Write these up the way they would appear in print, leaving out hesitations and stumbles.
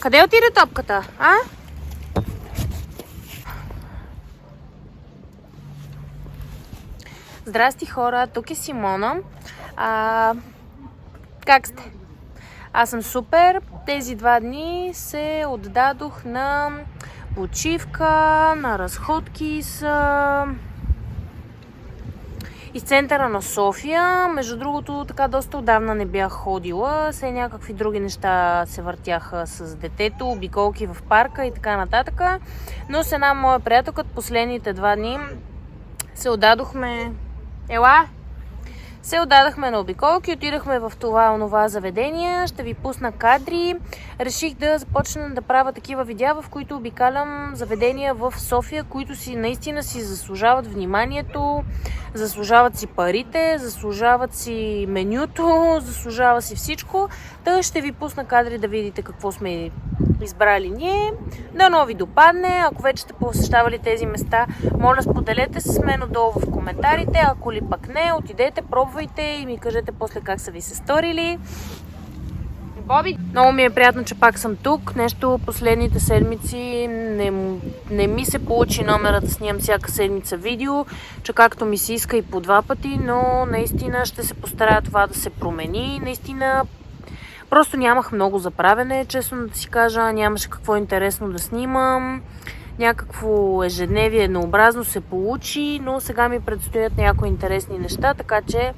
Къде отиде топката, а? Здрасти хора, тук е Симона. Как сте? Аз съм супер. Тези 2 дни се отдадох на почивка, на разходки из центъра на София. Между другото, така доста отдавна не бях ходила. Все някакви други неща се въртяха с детето, обиколки в парка и така нататък. Но с една моя приятелка последните 2 дни се отдадохме... Се отдадахме на обиколки, отидахме в това заведение, ще ви пусна кадри. Реших да започна да правя такива видеа, в които обикалям заведения в София, които наистина си заслужават вниманието, заслужават си парите, заслужават си менюто, заслужава си всичко. Та ще ви пусна кадри да видите какво сме избрали ние. Дано ви допадне. Ако вече сте посещавали тези места, моля споделете с мен отдолу в коментарите. Ако ли пък не, отидете, пробвайте и ми кажете после как са ви се сторили. Боби, много ми е приятно, че пак съм тук. Нещо последните седмици не ми се получи номера да снимам всяка седмица видео, че както ми се иска и по 2 пъти, но наистина ще се постарая това да се промени. Наистина просто нямах много за правене, честно да си кажа, нямаше какво интересно да снимам. Някакво ежедневие еднообразно се получи, но сега ми предстоят някои интересни неща, така че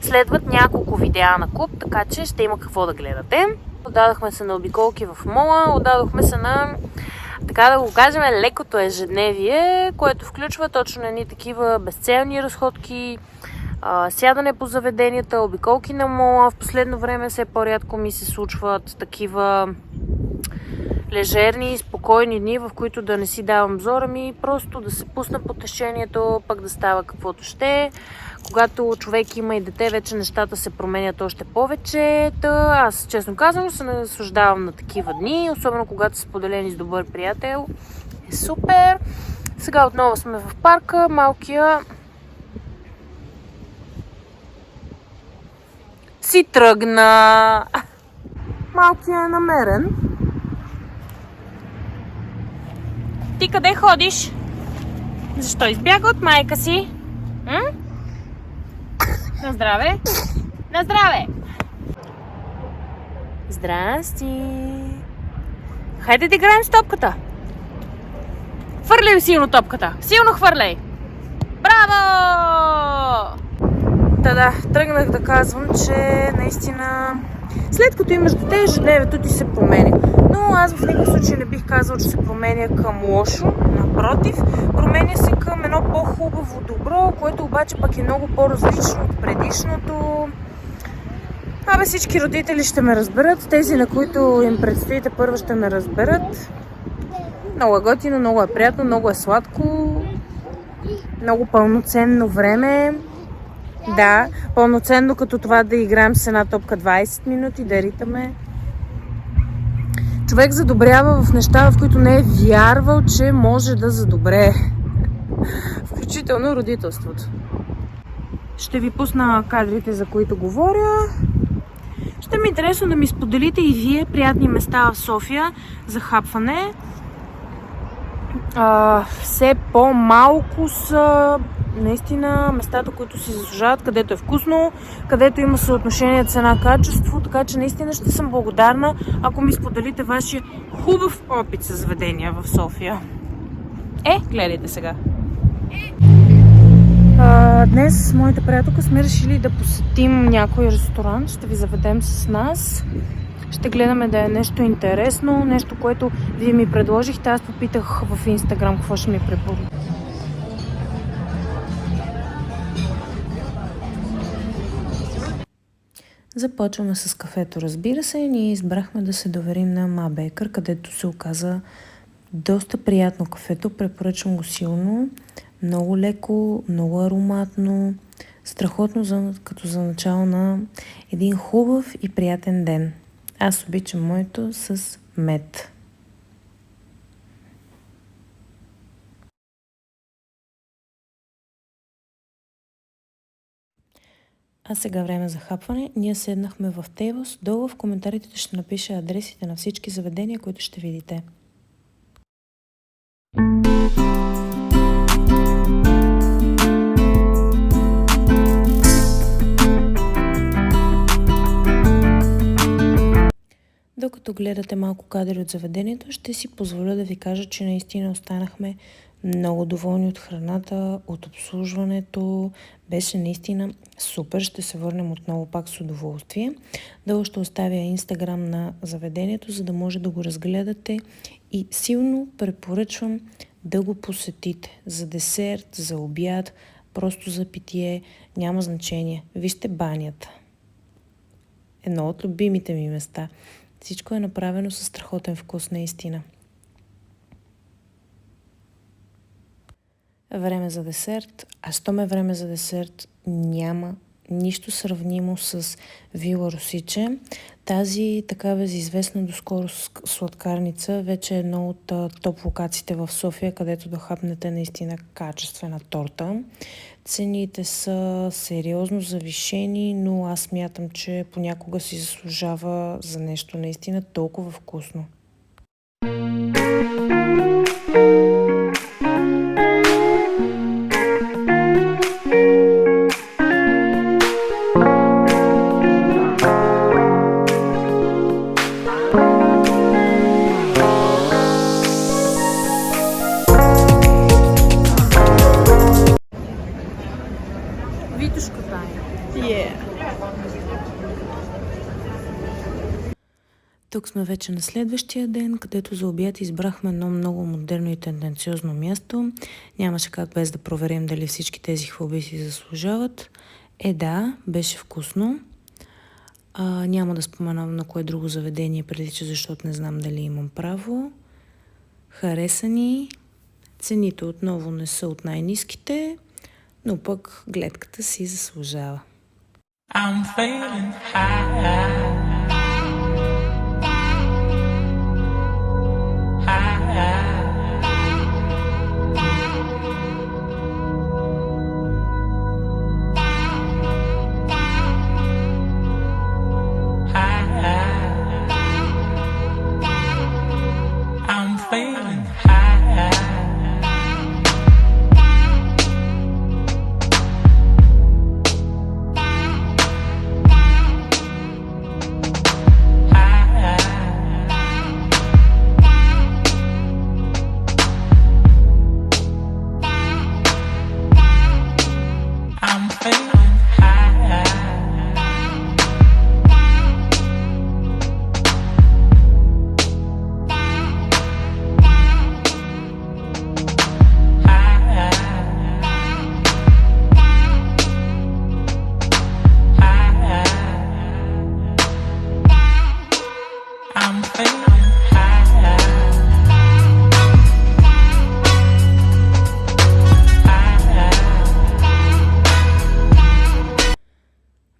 следват няколко видеа на куп, така че ще има какво да гледате. Отдадохме се на обиколки в мола, отдадохме се на, така да го кажем, лекото ежедневие, което включва точно едни такива безцелни разходки, сядане по заведенията, обиколки на мола. В последно време все по-рядко ми се случват такива лежерни и спокойни дни, в които да не си давам зора ми, просто да се пусна по течението, пък да става каквото ще. Когато човек има и дете, вече нещата се променят още повече. Аз, честно казвам, се наслаждавам на такива дни, особено когато са споделени с добър приятел. Е супер! Сега отново сме в парка, малкия си тръгна. Малкия е намерен. Ти къде ходиш? Защо избяга от майка си? На здраве! На здраве! Здрасти! Хайде да играем с топката! Хвърляй силно топката! Силно хвърляй! Браво! Да, тръгнах да казвам, че наистина след като имаш дете, ежедневието ти се променя. Но аз в никакъв случай не бих казал, че се променя към лошо. Напротив, променя се към едно по-хубаво добро, което обаче пък е много по-различно от предишното. Всички родители ще ме разберат. Тези, на които им предстоите първо, ще ме разберат. Много е готино, много е приятно, много е сладко. Много пълноценно време. Да, пълноценно като това да играем с една топка 20 минути, да ритаме. Човек задобрява в неща, в които не е вярвал, че може да задобре. Включително родителството. Ще ви пусна кадрите, за които говоря. Ще ми е интересно да ми споделите и вие приятни места в София за хапване. Все по-малко са наистина местата, които си заслужават, където е вкусно, където има съотношение цена-качество, така че наистина ще съм благодарна, ако ми споделите вашия хубав опит с заведения в София. Гледайте сега. Днес с моята приятелка сме решили да посетим някой ресторант, ще ви заведем с нас. Ще гледаме да е нещо интересно, нещо, което вие ми предложихте. Аз попитах в Инстаграм какво ще ми препоръчате. Започваме с кафето, разбира се. Ние избрахме да се доверим на Ма Бейкър, където се оказа доста приятно кафето. Препоръчвам го силно. Много леко, много ароматно. Страхотно като за начало на един хубав и приятен ден. Аз обичам моето с мед. А сега време за хапване. Ние седнахме в Tables. Долу в коментарите ще напиша адресите на всички заведения, които ще видите. Докато гледате малко кадри от заведението, ще си позволя да ви кажа, че наистина останахме много доволни от храната, от обслужването. Беше наистина супер. Ще се върнем отново пак с удоволствие. Долу ще оставя инстаграм на заведението, за да може да го разгледате и силно препоръчвам да го посетите. За десерт, за обяд, просто за питие, няма значение. Вижте банята. Едно от любимите ми места. Всичко е направено със страхотен вкус, наистина. Време за десерт. А щом е време за десерт, няма нищо сравнимо с Вила Русиче. Тази така безизвестна доскоро сладкарница вече е едно от топ локациите в София, където да хапнете наистина качествена торта. Цените са сериозно завишени, но аз смятам, че понякога си заслужава за нещо наистина толкова вкусно. Витушката е. Тук сме вече на следващия ден, където за обяд избрахме едно много модерно и тенденциозно място. Нямаше как без да проверим дали всички тези хвалби си заслужават. Да, беше вкусно. Няма да споменам на кое друго заведение преди, че защото не знам дали имам право. Хареса ни. Цените отново не са от най-ниските, но пък гледката си заслужава. I'm feeling high.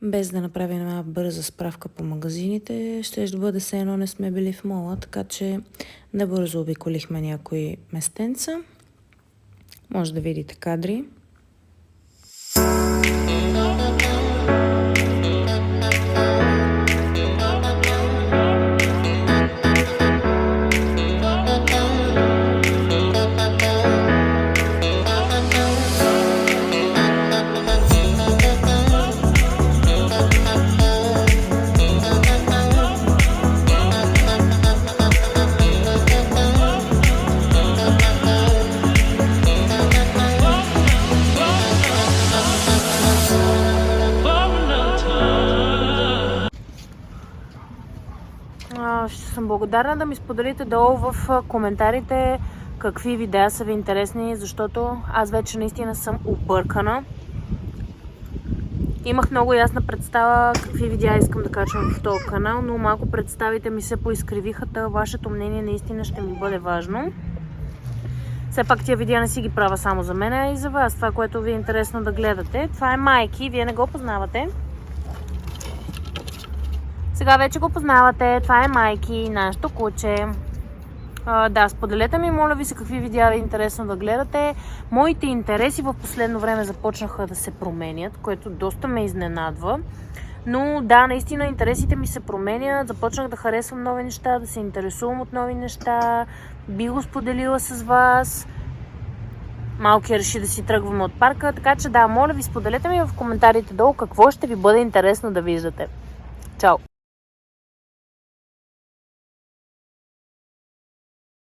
Без да направим една бърза справка по магазините, ще бъде все едно не сме били в мола, така че набързо обиколихме някои местенца. Може да видите кадри. Ще съм благодарна да ми споделите долу в коментарите какви видеа са ви интересни, защото аз вече наистина съм объркана. Имах много ясна представа какви видеа искам да качвам в този канал, но малко представите ми се поизкривиха, вашето мнение наистина ще ми бъде важно. Все пак тия видеа не си ги правя само за мен, а и за вас, това, което ви е интересно да гледате. Това е Майки, вие не го познавате. Сега вече го познавате, това е Майки, нашето куче. Да, споделете ми, моля ви се, какви видеа е интересно да гледате. Моите интереси в последно време започнаха да се променят, което доста ме изненадва. Но да, наистина интересите ми се променят, започнах да харесвам нови неща, да се интересувам от нови неща, би го споделила с вас. Малкият реши да си тръгваме от парка, така че да, моля ви, споделете ми в коментарите долу какво ще ви бъде интересно да виждате. Чао!